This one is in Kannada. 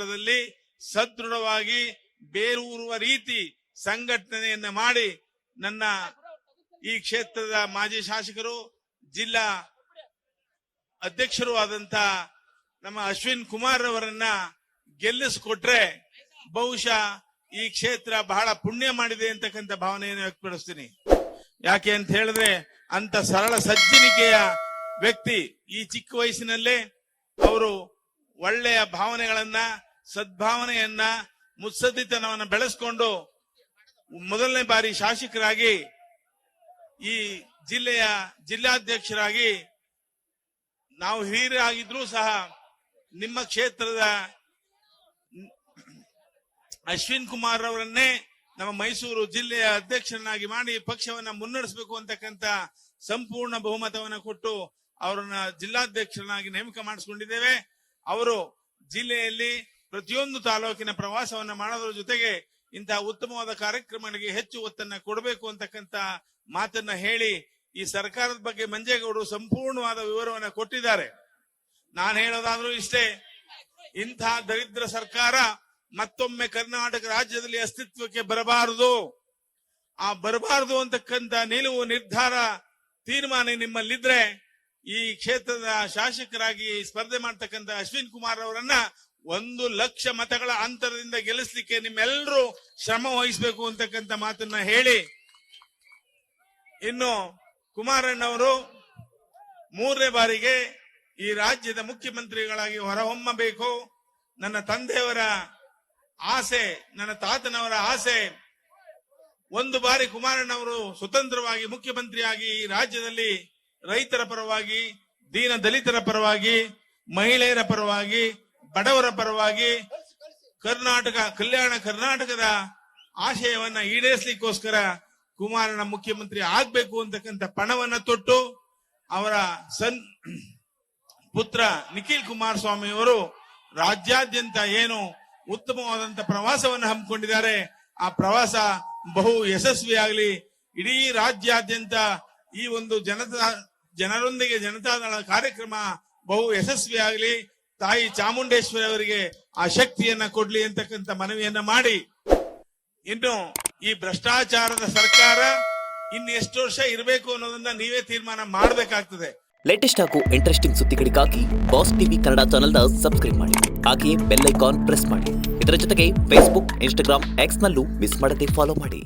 ಮಟ್ಟದಲ್ಲಿ ಸದೃಢವಾಗಿ ಬೇರೂರುವ ರೀತಿ ಸಂಘಟನೆಯನ್ನ ಮಾಡಿ ನನ್ನ ಈ ಕ್ಷೇತ್ರದ ಮಾಜಿ ಶಾಸಕರು ಜಿಲ್ಲಾ ಅಧ್ಯಕ್ಷರು ಆದಂತ ನಮ್ಮ ಅಶ್ವಿನ್ ಕುಮಾರ್ ಅವರನ್ನ ಗೆಲ್ಲಿಸಿಕೊಟ್ರೆ ಬಹುಶಃ ಈ ಕ್ಷೇತ್ರ ಬಹಳ ಪುಣ್ಯ ಮಾಡಿದೆ ಅಂತಕ್ಕಂಥ ಭಾವನೆಯನ್ನು ವ್ಯಕ್ತಪಡಿಸ್ತೀನಿ. ಯಾಕೆ ಅಂತ ಹೇಳಿದ್ರೆ ಅಂತ ಸರಳ ಸಜ್ಜನಿಕೆಯ ವ್ಯಕ್ತಿ ಈ ಚಿಕ್ಕ ವಯಸ್ಸಿನಲ್ಲೇ ಅವರು ಒಳ್ಳೆಯ ಭಾವನೆಗಳನ್ನ ಸದ್ಭಾವನೆಯನ್ನ ಮುತ್ಸದ್ದಿತನವನ್ನು ಬೆಳೆಸ್ಕೊಂಡು ಮೊದಲನೇ ಬಾರಿ ಶಾಸಕರಾಗಿ ಈ ಜಿಲ್ಲೆಯ ಜಿಲ್ಲಾಧ್ಯಕ್ಷರಾಗಿ ನಾವು ಹಿರಿಯರಾಗಿದ್ರೂ ಸಹ ನಿಮ್ಮ ಕ್ಷೇತ್ರದ ಅಶ್ವಿನ್ ಕುಮಾರ್ ಅವರನ್ನೇ ನಮ್ಮ ಮೈಸೂರು ಜಿಲ್ಲೆಯ ಅಧ್ಯಕ್ಷರನ್ನಾಗಿ ಮಾಡಿ ಪಕ್ಷವನ್ನ ಮುನ್ನಡೆಸಬೇಕು ಅಂತಕ್ಕಂಥ ಸಂಪೂರ್ಣ ಬಹುಮತವನ್ನು ಕೊಟ್ಟು ಅವರನ್ನ ಜಿಲ್ಲಾಧ್ಯಕ್ಷರನ್ನಾಗಿ ನೇಮಕ ಮಾಡಿಸಿಕೊಂಡಿದ್ದೇವೆ. ಅವರು ಜಿಲ್ಲೆಯಲ್ಲಿ ಪ್ರತಿಯೊಂದು ತಾಲೂಕಿನ ಪ್ರವಾಸವನ್ನ ಮಾಡೋದ್ರ ಜೊತೆಗೆ ಇಂತಹ ಉತ್ತಮವಾದ ಕಾರ್ಯಕ್ರಮಗಳಿಗೆ ಹೆಚ್ಚು ಒತ್ತನ್ನ ಕೊಡಬೇಕು ಅಂತಕ್ಕಂಥ ಮಾತನ್ನ ಹೇಳಿ ಈ ಸರ್ಕಾರದ ಬಗ್ಗೆ ಮಂಜೇಗೌಡರು ಸಂಪೂರ್ಣವಾದ ವಿವರವನ್ನ ಕೊಟ್ಟಿದ್ದಾರೆ. ನಾನು ಹೇಳೋದಾದ್ರೂ ಇಷ್ಟೇ, ಇಂತಹ ದರಿದ್ರ ಸರ್ಕಾರ ಮತ್ತೊಮ್ಮೆ ಕರ್ನಾಟಕ ರಾಜ್ಯದಲ್ಲಿ ಅಸ್ತಿತ್ವಕ್ಕೆ ಬರಬಾರದು. ಆ ಬರಬಾರದು ಅಂತಕ್ಕಂಥ ನಿಲುವು ನಿರ್ಧಾರ ತೀರ್ಮಾನ ನಿಮ್ಮಲ್ಲಿದ್ರೆ ಈ ಕ್ಷೇತ್ರದ ಶಾಸಕರಾಗಿ ಸ್ಪರ್ಧೆ ಮಾಡ್ತಕ್ಕಂಥ ಅಶ್ವಿನ್ ಕುಮಾರ್ ಅವರನ್ನ 1,00,000 ಮತಗಳ ಅಂತರದಿಂದ ಗೆಲ್ಲಿಸಲಿಕ್ಕೆ ನಿಮ್ಮೆಲ್ಲರೂ ಶ್ರಮ ವಹಿಸಬೇಕು ಅಂತಕ್ಕಂಥ ಮಾತನ್ನ ಹೇಳಿ, ಇನ್ನು ಕುಮಾರಣ್ಣವರು 3ನೇ ಬಾರಿಗೆ ಈ ರಾಜ್ಯದ ಮುಖ್ಯಮಂತ್ರಿಗಳಾಗಿ ಹೊರಹೊಮ್ಮಬೇಕು. ನನ್ನ ತಂದೆಯವರ ಆಸೆ, ನನ್ನ ತಾತನವರ ಆಸೆ, ಒಂದು ಬಾರಿ ಕುಮಾರಣ್ಣವರು ಸ್ವತಂತ್ರವಾಗಿ ಮುಖ್ಯಮಂತ್ರಿಯಾಗಿ ಈ ರಾಜ್ಯದಲ್ಲಿ ರೈತರ ಪರವಾಗಿ, ದೀನ ದಲಿತರ ಪರವಾಗಿ, ಮಹಿಳೆಯರ ಪರವಾಗಿ, ಬಡವರ ಪರವಾಗಿ ಕಲ್ಯಾಣ ಕರ್ನಾಟಕದ ಆಶಯವನ್ನ ಈಡೇರಿಸಲಿಕ್ಕೋಸ್ಕರ ಕುಮಾರಣ್ಣ ಮುಖ್ಯಮಂತ್ರಿ ಆಗ್ಬೇಕು ಅಂತಕ್ಕಂಥ ಪಣವನ್ನ ತೊಟ್ಟು ಅವರ ಪುತ್ರ ನಿಖಿಲ್ ಕುಮಾರಸ್ವಾಮಿ ಅವರು ರಾಜ್ಯಾದ್ಯಂತ ಏನು ಉತ್ತಮವಾದಂತ ಪ್ರವಾಸವನ್ನು ಹಮ್ಮಿಕೊಂಡಿದ್ದಾರೆ, ಆ ಪ್ರವಾಸ ಬಹು ಯಶಸ್ವಿಯಾಗಲಿ. ಇಡೀ ರಾಜ್ಯಾದ್ಯಂತ ಈ ಒಂದು ಜನರೊಂದಿಗೆ ಜನತಾದಳ ಕಾರ್ಯಕ್ರಮ ಬಹು ಯಶಸ್ವಿಯಾಗಲಿ. ತಾಯಿ ಚಾಮುಂಡೇಶ್ವರಿ ಅವರಿಗೆ ಆ ಶಕ್ತಿಯನ್ನ ಕೊಡ್ಲಿ ಅಂತಕ್ಕಂಥ ಮನವಿಯನ್ನ ಮಾಡಿ, ಇನ್ನು ಈ ಭ್ರಷ್ಟಾಚಾರದ ಸರ್ಕಾರ ಇನ್ನು ಎಷ್ಟು ವರ್ಷ ಇರಬೇಕು ಅನ್ನೋದನ್ನ ನೀವೇ ತೀರ್ಮಾನ ಮಾಡಬೇಕಾಗ್ತದೆ. ಲೇಟೆಸ್ಟ್ ಹಾಗೂ ಇಂಟ್ರೆಸ್ಟಿಂಗ್ ಸುದ್ದಿಗಳಿಗಾಗಿ ಬಾಸ್ ಟಿವಿ ಕನ್ನಡ ಚಾನೆಲ್ನ ಸಬ್ಸ್ಕ್ರೈಬ್ ಮಾಡಿ. ಹಾಗೆಯೇ ಬೆಲ್ ಐಕಾನ್ ಪ್ರೆಸ್ ಮಾಡಿ. ಇದರ ಜೊತೆಗೆ ಫೇಸ್ಬುಕ್, ಇನ್ಸ್ಟಾಗ್ರಾಮ್, ಎಕ್ಸ್ ನಲ್ಲೂ ಮಿಸ್ ಮಾಡದೆ ಫಾಲೋ ಮಾಡಿ.